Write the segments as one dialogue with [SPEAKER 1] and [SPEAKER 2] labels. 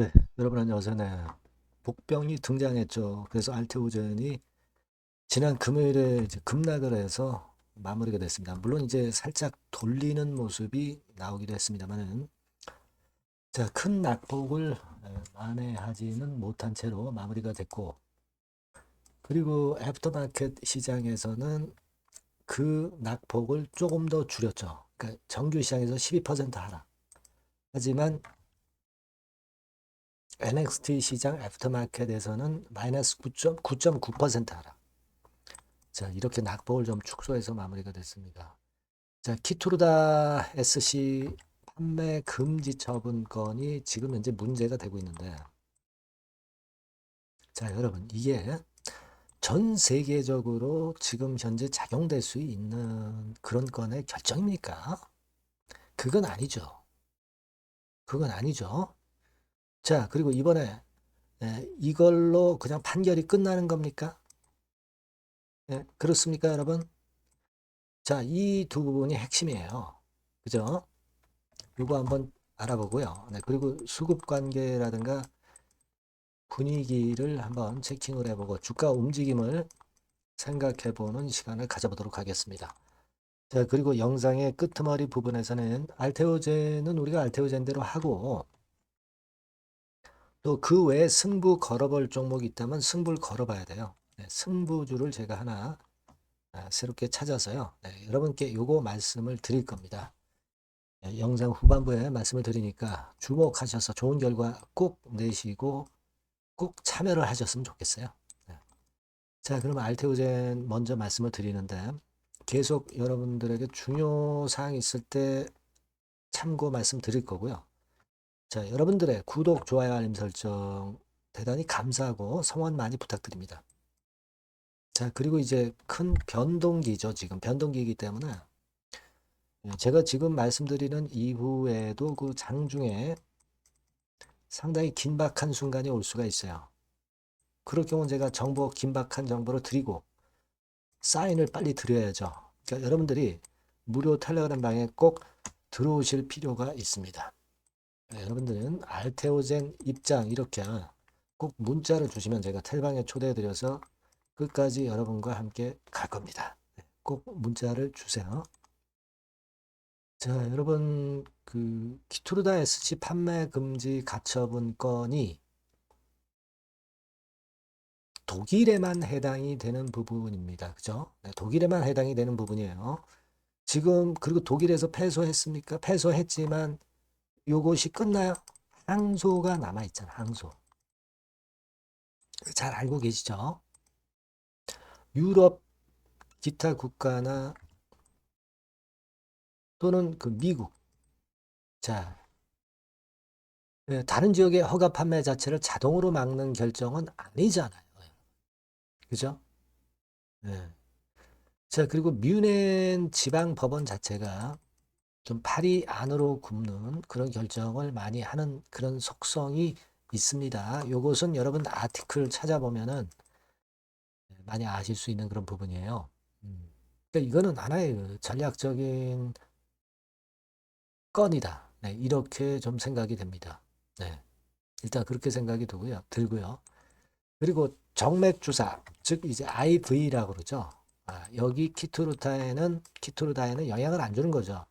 [SPEAKER 1] 네, 여러분 안녕하세요. 네, 복병이 등장했죠. 그래서 알테오젠이 지난 금요일에 이제 급락을 해서 마무리가 됐습니다. 물론 이제 살짝 돌리는 모습이 나오기도 했습니다만은 자, 큰 낙폭을 만회하지는 못한 채로 마무리가 됐고, 그리고 애프터마켓 시장에서는 그 낙폭을 조금 더 줄였죠. 그러니까 정규 시장에서 12% 하락. 하지만 NXT 시장 애프터마켓에서는 마이너스 9.9% 하락. 자, 이렇게 낙폭을 좀 축소해서 마무리가 됐습니다. 자, 키투르다 SC 판매 금지 처분 건이 지금 현재 문제가 되고 있는데, 자, 여러분, 이게 전 세계적으로 지금 현재 작용될 수 있는 그런 건의 결정입니까? 그건 아니죠. 그건 아니죠. 자, 그리고 이번에 이걸로 그냥 판결이 끝나는 겁니까? 그렇습니까, 여러분? 자, 이 두 부분이 핵심이에요. 그죠? 이거 한번 알아보고요. 네, 그리고 수급 관계라든가 분위기를 한번 체킹을 해보고 주가 움직임을 생각해보는 시간을 가져보도록 하겠습니다. 자, 그리고 영상의 끄트머리 부분에서는 알테오젠은 우리가 알테오젠대로 하고 또 그 외에 승부 걸어볼 종목이 있다면 승부를 걸어봐야 돼요. 네, 승부주를 제가 하나 새롭게 찾아서요. 네, 여러분께 요거 말씀을 드릴 겁니다. 영상 후반부에 말씀을 드리니까 주목하셔서 좋은 결과 꼭 내시고 꼭 참여를 하셨으면 좋겠어요. 네. 자, 그럼 알테오젠 먼저 말씀을 드리는데 계속 여러분들에게 중요 사항 있을 때 참고 말씀 드릴 거고요. 자, 여러분들의 구독, 좋아요, 알림 설정 대단히 감사하고 성원 많이 부탁드립니다. 자, 그리고 이제 큰 변동기죠. 지금 변동기이기 때문에 제가 지금 말씀드리는 이후에도 그 장중에 상당히 긴박한 순간이 올 수가 있어요. 그럴 경우는 제가 긴박한 정보를 드리고 사인을 빨리 드려야죠. 그러니까 여러분들이 무료 텔레그램 방에 꼭 들어오실 필요가 있습니다. 여러분들은 알테오젠 입장 이렇게 꼭 문자를 주시면 제가 텔방에 초대해드려서 끝까지 여러분과 함께 갈 겁니다. 꼭 문자를 주세요. 자, 여러분 그 키투르다 SC 판매 금지 가처분 건이 독일에만 해당이 되는 부분입니다. 그죠? 네, 독일에만 해당이 되는 부분이에요. 지금 그리고 독일에서 패소했습니까? 패소했지만 요것이 끝나요? 항소가 남아 있잖아. 항소. 잘 알고 계시죠? 유럽 기타 국가나 또는 그 미국. 자, 다른 지역의 허가 판매 자체를 자동으로 막는 결정은 아니잖아요. 그죠? 네. 자, 그리고 뮌헨 지방 법원 자체가 좀 팔이 안으로 굽는 그런 결정을 많이 하는 그런 속성이 있습니다. 요것은 여러분 아티클 찾아보면은 많이 아실 수 있는 그런 부분이에요. 그러니까 이거는 하나의 그 전략적인 건이다. 네, 이렇게 좀 생각이 됩니다. 네, 일단 그렇게 생각이 들고요. 그리고 정맥 주사, 즉 이제 IV라고 그러죠. 여기 키토르다에는 영향을 안 주는 거죠.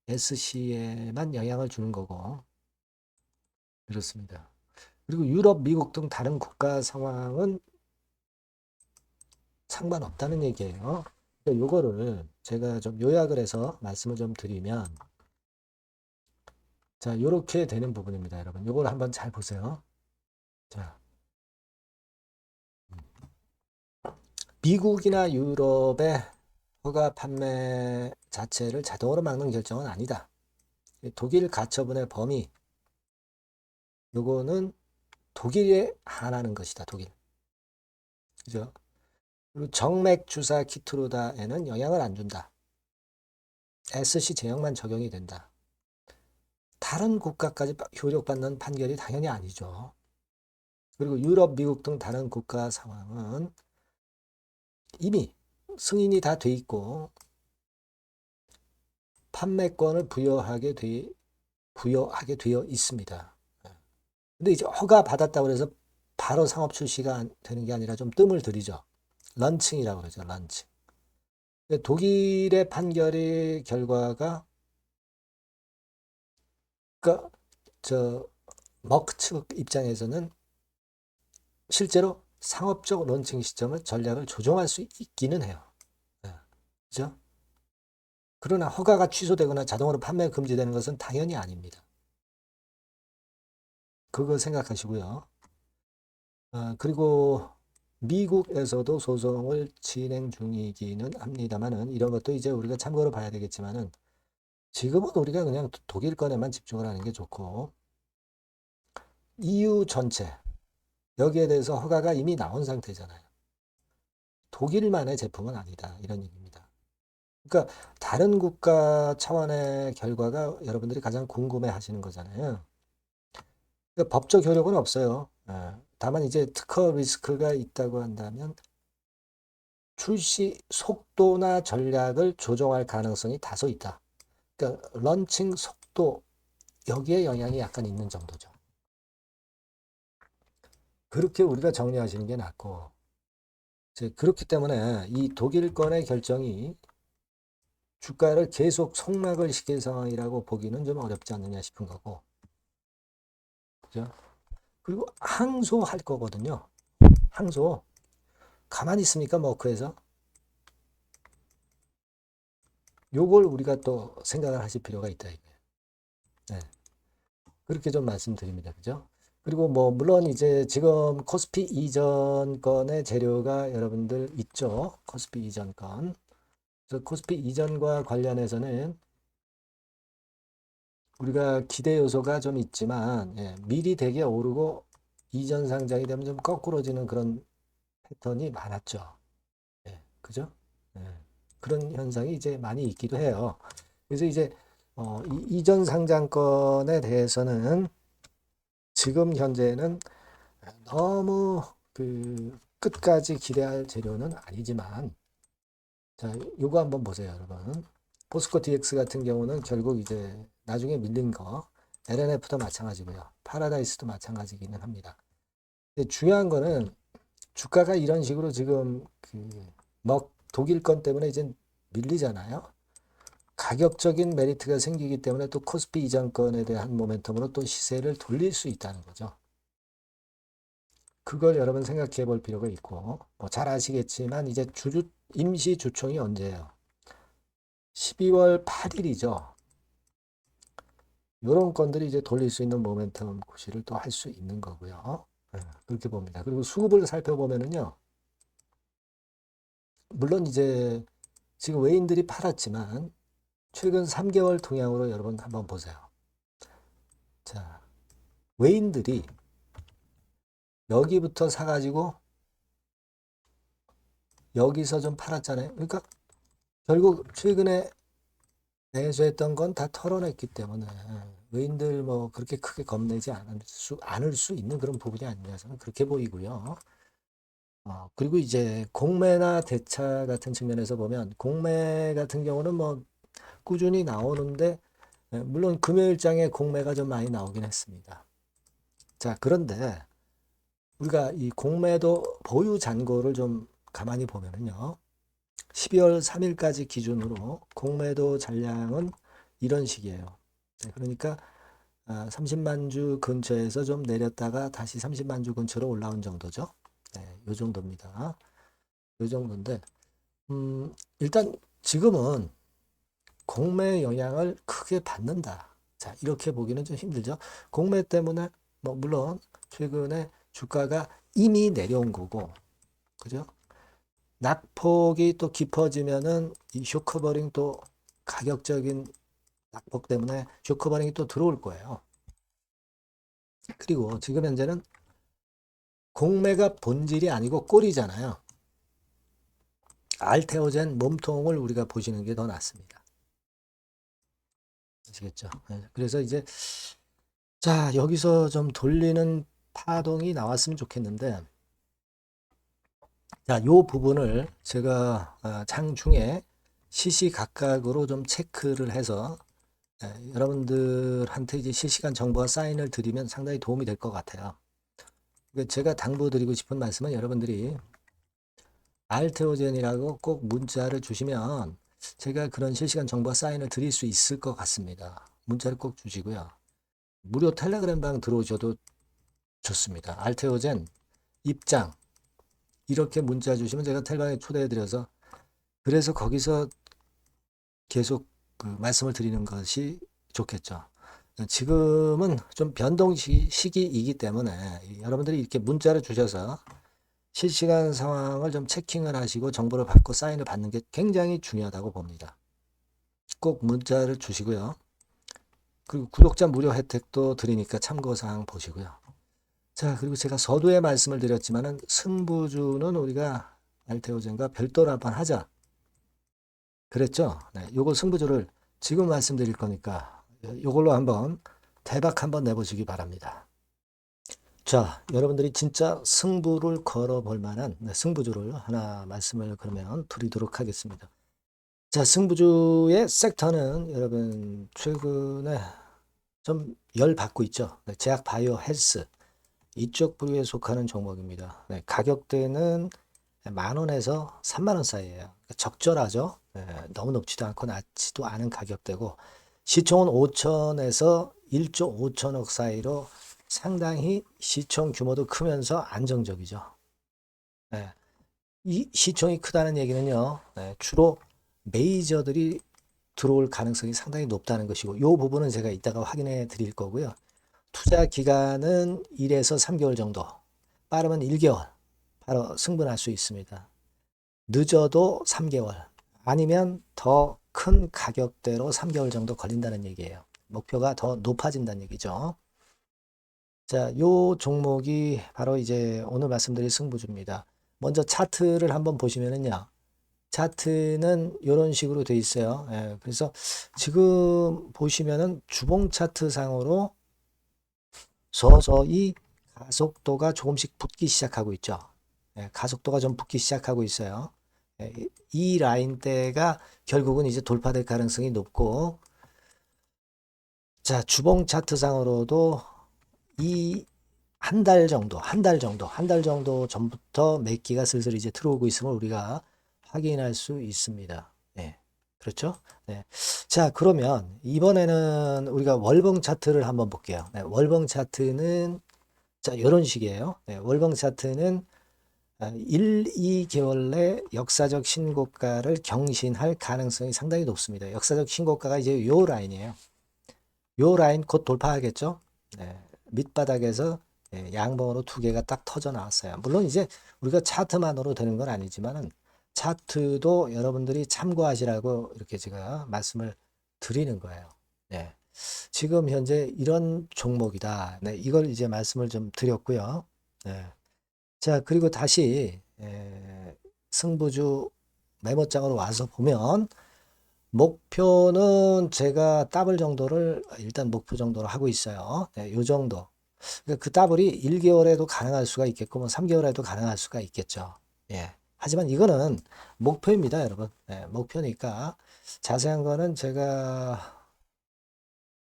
[SPEAKER 1] SC에만 영향을 주는 거고 그렇습니다. 그리고 유럽, 미국 등 다른 국가 상황은 상관없다는 얘기예요. 요거를 제가 좀 요약을 해서 말씀을 좀 드리면 자, 요렇게 되는 부분입니다, 여러분. 요걸 한번 잘 보세요. 자, 미국이나 유럽의 허가 판매 자체를 자동으로 막는 결정은 아니다. 독일 가처분의 범위, 요거는 독일에 한하는 것이다, 독일. 그죠? 그리고 정맥 주사 키트루다에는 영향을 안 준다. SC 제형만 적용이 된다. 다른 국가까지 효력받는 판결이 당연히 아니죠. 그리고 유럽, 미국 등 다른 국가 상황은 이미 승인이 다 돼 있고 판매권을 부여하게 되어 있습니다. 근데 이제 허가 받았다고 해서 바로 상업 출시가 되는 게 아니라 좀 뜸을 들이죠. 런칭이라고 그러죠. 런칭. 독일의 판결의 결과가 그러니까 저 머크 측 입장에서는 실제로 상업적 론칭 시점을 전략을 조정할 수 있기는 해요. 네. 그죠? 그러나 허가가 취소되거나 자동으로 판매 금지되는 것은 당연히 아닙니다. 그거 생각하시고요. 그리고 미국에서도 소송을 진행 중이기는 합니다만은 이런 것도 이제 우리가 참고로 봐야 되겠지만은 지금은 우리가 그냥 독일 건에만 집중을 하는 게 좋고 EU 전체 여기에 대해서 허가가 이미 나온 상태잖아요. 독일만의 제품은 아니다. 이런 얘기입니다. 그러니까 다른 국가 차원의 결과가 여러분들이 가장 궁금해 하시는 거잖아요. 그러니까 법적 효력은 없어요. 다만 이제 특허 리스크가 있다고 한다면 출시 속도나 전략을 조정할 가능성이 다소 있다. 그러니까 런칭 속도 여기에 영향이 약간 있는 정도죠. 그렇게 우리가 정리하시는 게 낫고 그렇기 때문에 이 독일권의 결정이 주가를 계속 속락을 시킬 상황이라고 보기는 좀 어렵지 않느냐 싶은 거고 그죠? 그리고 항소할 거거든요. 항소 가만히 있습니까? 머크에서 요걸 우리가 또 생각을 하실 필요가 있다 이거예요. 네. 그렇게 좀 말씀드립니다. 그죠? 그리고 뭐 물론 이제 지금 코스피 이전 건의 재료가 여러분들 있죠. 코스피 이전 건. 그래서 코스피 이전과 관련해서는 우리가 기대 요소가 좀 있지만 미리 되게 오르고 이전 상장이 되면 좀 거꾸로지는 그런 패턴이 많았죠. 그죠? 예, 그런 현상이 이제 많이 있기도 해요. 그래서 이제 이전 상장권에 대해서는 지금 현재는 너무 그 끝까지 기대할 재료는 아니지만 자, 요거 한번 보세요, 여러분. 포스코 DX 같은 경우는 결국 이제 나중에 밀린 거 LNF도 마찬가지고요. 파라다이스도 마찬가지기는 합니다. 근데 중요한 거는 주가가 이런 식으로 지금 독일 건 때문에 이제 밀리잖아요. 가격적인 메리트가 생기기 때문에 또 코스피 이전 건에 대한 모멘텀으로 또 시세를 돌릴 수 있다는 거죠. 그걸 여러분 생각해 볼 필요가 있고 뭐 잘 아시겠지만 이제 임시 주총이 언제예요? 12월 8일이죠. 이런 건들이 이제 돌릴 수 있는 모멘텀 구시를 또 할 수 있는 거고요. 그렇게 봅니다. 그리고 수급을 살펴보면은요. 물론 이제 지금 외인들이 팔았지만 최근 3개월 동향으로 여러분 한번 보세요. 자, 외인들이 여기부터 사가지고 여기서 좀 팔았잖아요. 그러니까 결국 최근에 매수했던 건 다 털어냈기 때문에 외인들 뭐 그렇게 크게 겁내지 않을 수 있는 그런 부분이 아니냐 저는 그렇게 보이고요. 그리고 이제 공매나 대차 같은 측면에서 보면 공매 같은 경우는 뭐 꾸준히 나오는데 물론 금요일장에 공매가 좀 많이 나오긴 했습니다. 자, 그런데 우리가 이 공매도 보유 잔고를 좀 가만히 보면은요. 12월 3일까지 기준으로 공매도 잔량은 이런 식이에요. 그러니까 30만 주 근처에서 좀 내렸다가 다시 30만 주 근처로 올라온 정도죠. 요 정도입니다. 요 정도인데 일단 지금은 공매 영향을 크게 받는다. 자, 이렇게 보기는 좀 힘들죠. 공매 때문에 뭐 물론 최근에 주가가 이미 내려온 거고, 그죠? 낙폭이 또 깊어지면은 이 쇼커버링 또 가격적인 낙폭 때문에 쇼커버링이 또 들어올 거예요. 그리고 지금 현재는 공매가 본질이 아니고 꼴이잖아요. 알테오젠 몸통을 우리가 보시는 게 더 낫습니다. 아시겠죠? 그래서 이제 자, 여기서 좀 돌리는 파동이 나왔으면 좋겠는데 자, 요 부분을 제가 장중에 시시각각으로 좀 체크를 해서 여러분들한테 이제 실시간 정보와 사인을 드리면 상당히 도움이 될 것 같아요. 제가 당부드리고 싶은 말씀은 여러분들이 알테오젠이라고 꼭 문자를 주시면 제가 그런 실시간 정보와 사인을 드릴 수 있을 것 같습니다. 문자를 꼭 주시고요. 무료 텔레그램 방 들어오셔도 좋습니다. 알테오젠 입장 이렇게 문자 주시면 제가 텔방에 초대해드려서 그래서 거기서 계속 그 말씀을 드리는 것이 좋겠죠. 지금은 좀 변동 시기이기 때문에 여러분들이 이렇게 문자를 주셔서 실시간 상황을 좀 체킹을 하시고 정보를 받고 사인을 받는 게 굉장히 중요하다고 봅니다. 꼭 문자를 주시고요. 그리고 구독자 무료 혜택도 드리니까 참고사항 보시고요. 자, 그리고 제가 서두에 말씀을 드렸지만은 승부주는 우리가 알테오젠과 별도로 한번 하자. 그랬죠? 네, 요거 승부주를 지금 말씀드릴 거니까 요걸로 한번 대박 한번 내보시기 바랍니다. 자, 여러분들이 진짜 승부를 걸어볼 만한 승부주를 하나 말씀을 그러면 드리도록 하겠습니다. 자, 승부주의 섹터는 여러분 최근에 좀 열 받고 있죠. 제약 바이오 헬스 이쪽 부류에 속하는 종목입니다. 가격대는 10,000원에서 30,000원 사이에요. 적절하죠. 너무 높지도 않고 낮지도 않은 가격대고 시총은 5천에서 1조 5천억 사이로 상당히 시총 규모도 크면서 안정적이죠. 이 시총이 크다는 얘기는요. 주로 메이저들이 들어올 가능성이 상당히 높다는 것이고 이 부분은 제가 이따가 확인해 드릴 거고요. 투자 기간은 1에서 3개월 정도, 빠르면 1개월 바로 승분할 수 있습니다. 늦어도 3개월, 아니면 더 큰 가격대로 3개월 정도 걸린다는 얘기예요. 목표가 더 높아진다는 얘기죠. 자, 요 종목이 바로 이제 오늘 말씀드릴 승부주입니다. 먼저 차트를 한번 보시면은요. 차트는 이런 식으로 돼 있어요. 그래서 지금 보시면은 주봉 차트 상으로 서서히 가속도가 조금씩 붙기 시작하고 있죠. 가속도가 좀 붙기 시작하고 있어요. 이 라인대가 결국은 이제 돌파될 가능성이 높고, 자, 주봉 차트상으로도 이 한 달 정도 전부터 매기가 슬슬 이제 들어오고 있음을 우리가 확인할 수 있습니다. 그렇죠? 자, 그러면 이번에는 우리가 월봉 차트를 한번 볼게요. 월봉 차트는 자, 이런 식이에요. 월봉 차트는 1, 2개월 내 역사적 신고가를 경신할 가능성이 상당히 높습니다. 역사적 신고가가 이제 요 라인이에요. 요 라인 곧 돌파하겠죠? 밑바닥에서 양봉으로 두 개가 딱 터져 나왔어요. 물론 이제 우리가 차트만으로 되는 건 아니지만은 차트도 여러분들이 참고하시라고 이렇게 제가 말씀을 드리는 거예요. 지금 현재 이런 종목이다. 이걸 이제 말씀을 좀 드렸고요. 자, 그리고 다시 승부주 메모장으로 와서 보면 목표는 제가 더블 정도를 일단 목표 정도로 하고 있어요. 요 정도. 그러니까 그 더블이 1개월에도 가능할 수가 있겠고 뭐 3개월에도 가능할 수가 있겠죠. 하지만 이거는 목표입니다, 여러분. 목표니까 자세한 거는 제가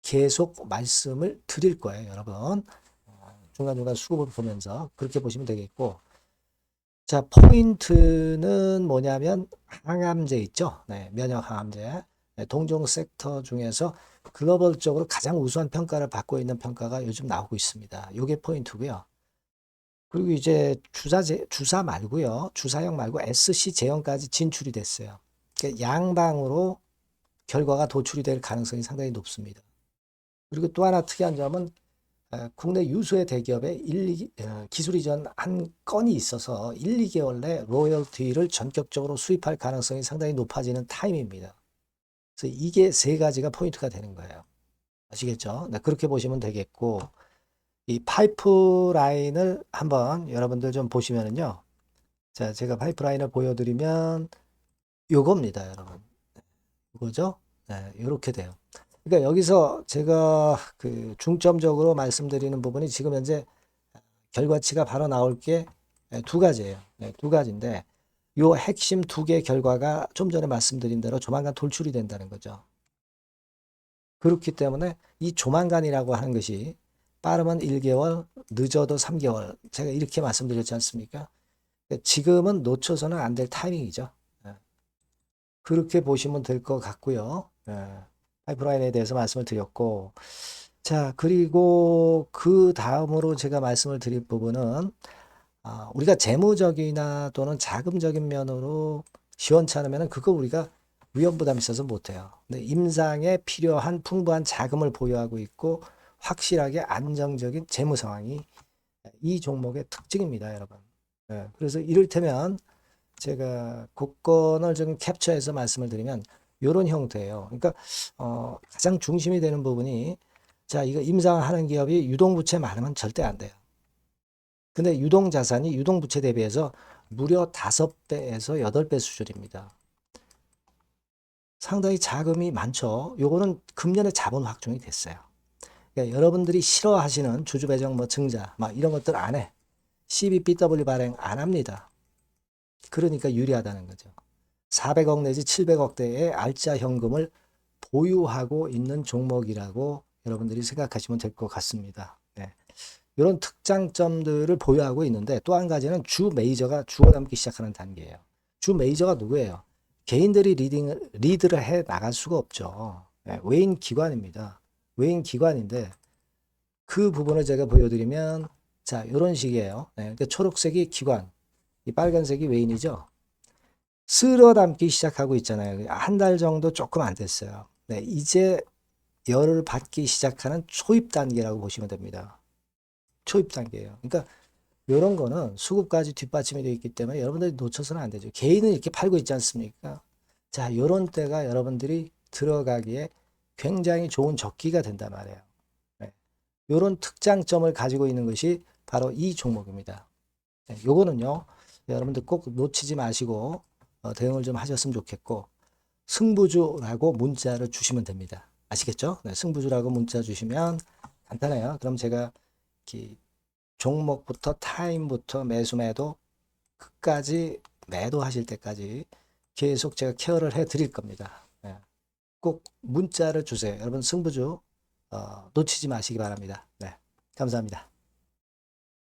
[SPEAKER 1] 계속 말씀을 드릴 거예요, 여러분. 중간중간 수급을 보면서 그렇게 보시면 되겠고, 자, 포인트는 뭐냐면 항암제 있죠. 면역 항암제. 동종 섹터 중에서 글로벌적으로 가장 우수한 평가를 받고 있는 평가가 요즘 나오고 있습니다. 요게 포인트고요. 그리고 이제 주사 말고요. 주사형 말고 SC 제형까지 진출이 됐어요. 그러니까 양방으로 결과가 도출이 될 가능성이 상당히 높습니다. 그리고 또 하나 특이한 점은 국내 유수의 대기업에 기술 이전 한 건이 있어서 1, 2개월 내 로열티를 전격적으로 수입할 가능성이 상당히 높아지는 타임입니다. 그래서 이게 세 가지가 포인트가 되는 거예요. 아시겠죠? 그렇게 보시면 되겠고, 이 파이프라인을 한번 여러분들 좀 보시면은요. 자, 제가 파이프라인을 보여드리면 요겁니다, 여러분. 이거죠? 이렇게 돼요. 그러니까 여기서 제가 그 중점적으로 말씀드리는 부분이 지금 현재 결과치가 바로 나올 게 두 가지예요. 두 가지인데 요 핵심 두 개 결과가 좀 전에 말씀드린 대로 조만간 돌출이 된다는 거죠. 그렇기 때문에 이 조만간이라고 하는 것이 빠르면 1개월, 늦어도 3개월. 제가 이렇게 말씀드렸지 않습니까? 지금은 놓쳐서는 안 될 타이밍이죠. 예. 그렇게 보시면 될 것 같고요. 예. 파이프라인에 대해서 말씀을 드렸고, 자, 그리고 그 다음으로 제가 말씀을 드릴 부분은, 우리가 재무적이나 또는 자금적인 면으로 시원찮으면 그거 우리가 위험 부담이 있어서 못해요. 근데 임상에 필요한 풍부한 자금을 보유하고 있고 확실하게 안정적인 재무 상황이 이 종목의 특징입니다, 여러분. 예, 그래서 이를테면 제가 국권을 좀 캡처해서 말씀을 드리면 이런 형태예요. 그러니까 가장 중심이 되는 부분이 자, 이거 임상하는 기업이 유동부채 많으면 절대 안 돼요. 근데 유동자산이 유동부채 대비해서 무려 5배에서 8배 수준입니다. 상당히 자금이 많죠. 요거는 금년에 자본 확정이 됐어요. 그러니까 여러분들이 싫어하시는 주주배정 뭐 증자 막 이런 것들 안 해. CBBW 발행 안 합니다. 그러니까 유리하다는 거죠. 400억 내지 700억대의 알짜 현금을 보유하고 있는 종목이라고 여러분들이 생각하시면 될 것 같습니다. 네. 이런 특장점들을 보유하고 있는데 또 한 가지는 주 메이저가 죽어남기 시작하는 단계예요. 주 메이저가 누구예요? 개인들이 리드를 해 나갈 수가 없죠. 네. 외인 기관입니다. 외인 기관인데 그 부분을 제가 보여드리면 자 이런 식이에요. 네. 그러니까 초록색이 기관, 이 빨간색이 외인이죠. 쓸어 담기 시작하고 있잖아요. 한 달 정도 조금 안 됐어요. 네, 이제 열을 받기 시작하는 초입 단계라고 보시면 됩니다. 초입 단계예요. 그러니까 이런 거는 수급까지 뒷받침이 되어 있기 때문에 여러분들이 놓쳐서는 안 되죠. 개인은 이렇게 팔고 있지 않습니까? 자, 이런 때가 여러분들이 들어가기에 굉장히 좋은 적기가 된단 말이에요. 네. 이런 특장점을 가지고 있는 것이 바로 이 종목입니다. 네, 요거는요, 여러분들 꼭 놓치지 마시고 대응을 좀 하셨으면 좋겠고, 승부주라고 문자를 주시면 됩니다. 아시겠죠? 네, 승부주라고 문자 주시면 간단해요. 그럼 제가 이렇게 종목부터 타임부터 매수 매도 끝까지 매도하실 때까지 계속 제가 케어를 해 드릴 겁니다. 네, 꼭 문자를 주세요. 여러분 승부주 놓치지 마시기 바랍니다. 네, 감사합니다.